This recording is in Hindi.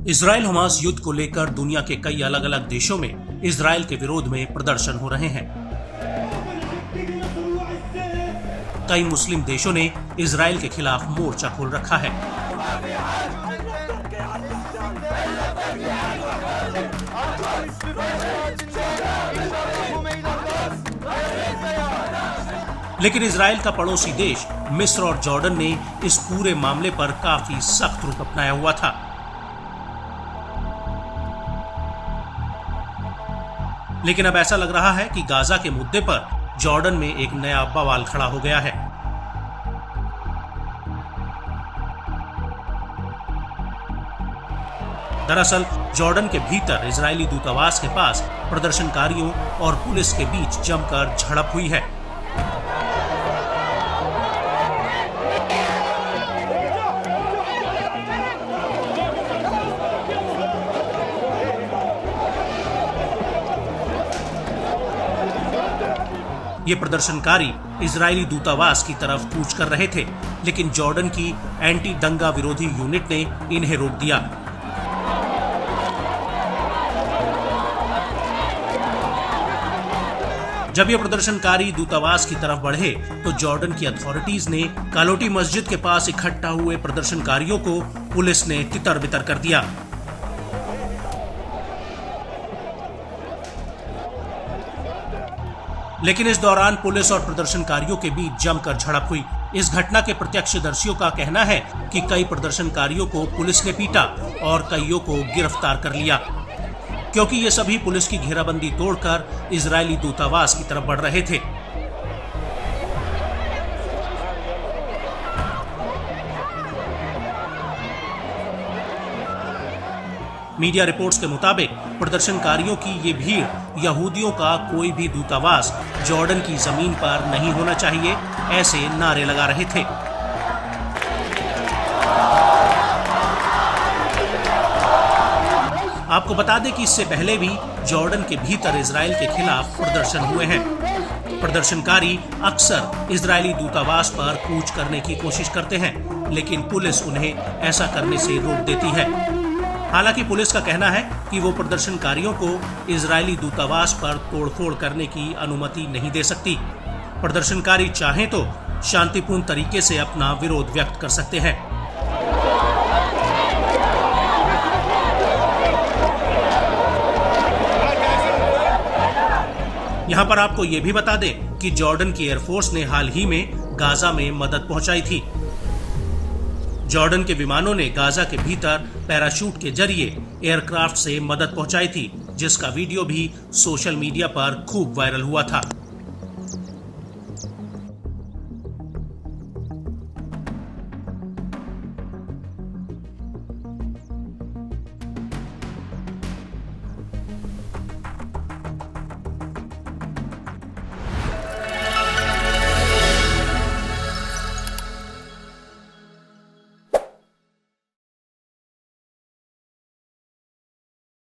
इजराइल हमास युद्ध को लेकर दुनिया के कई अलग अलग देशों में इजराइल के विरोध में प्रदर्शन हो रहे हैं। कई मुस्लिम देशों ने इजराइल के खिलाफ मोर्चा खोल रखा है। लेकिन इजराइल का पड़ोसी देश मिस्र और जॉर्डन ने इस पूरे मामले पर काफी सख्त रुख अपनाया हुआ था। लेकिन अब ऐसा लग रहा है कि गाजा के मुद्दे पर जॉर्डन में एक नया बवाल खड़ा हो गया है। दरअसल जॉर्डन के भीतर इजरायली दूतावास के पास प्रदर्शनकारियों और पुलिस के बीच जमकर झड़प हुई है। ये प्रदर्शनकारी इजरायली दूतावास की तरफ कूच कर रहे थे, लेकिन जॉर्डन की एंटी दंगा विरोधी यूनिट ने इन्हें रोक दिया। जब ये प्रदर्शनकारी दूतावास की तरफ बढ़े तो जॉर्डन की अथॉरिटीज ने कालोटी मस्जिद के पास इकट्ठा हुए प्रदर्शनकारियों को पुलिस ने तितर बितर कर दिया। लेकिन इस दौरान पुलिस और प्रदर्शनकारियों के बीच जमकर झड़प हुई। इस घटना के प्रत्यक्षदर्शियों का कहना है कि कई प्रदर्शनकारियों को पुलिस ने पीटा और कईयों को गिरफ्तार कर लिया, क्योंकि ये सभी पुलिस की घेराबंदी तोड़कर इजरायली दूतावास की तरफ बढ़ रहे थे। मीडिया रिपोर्ट्स के मुताबिक प्रदर्शनकारियों की ये भीड़ यहूदियों का कोई भी दूतावास जॉर्डन की जमीन पर नहीं होना चाहिए, ऐसे नारे लगा रहे थे। आपको बता दें कि इससे पहले भी जॉर्डन के भीतर इजराइल के खिलाफ प्रदर्शन हुए हैं। प्रदर्शनकारी अक्सर इजरायली दूतावास पर कूच करने की कोशिश करते हैं, लेकिन पुलिस उन्हें ऐसा करने से रोक देती है। हालांकि पुलिस का कहना है कि वो प्रदर्शनकारियों को इजरायली दूतावास पर तोड़फोड़ करने की अनुमति नहीं दे सकती। प्रदर्शनकारी चाहें तो शांतिपूर्ण तरीके से अपना विरोध व्यक्त कर सकते हैं। यहां पर आपको ये भी बता दें कि जॉर्डन की एयरफोर्स ने हाल ही में गाजा में मदद पहुंचाई थी। जॉर्डन के विमानों ने गाजा के भीतर पैराशूट के जरिए एयरक्राफ्ट से मदद पहुंचाई थी, जिसका वीडियो भी सोशल मीडिया पर खूब वायरल हुआ था।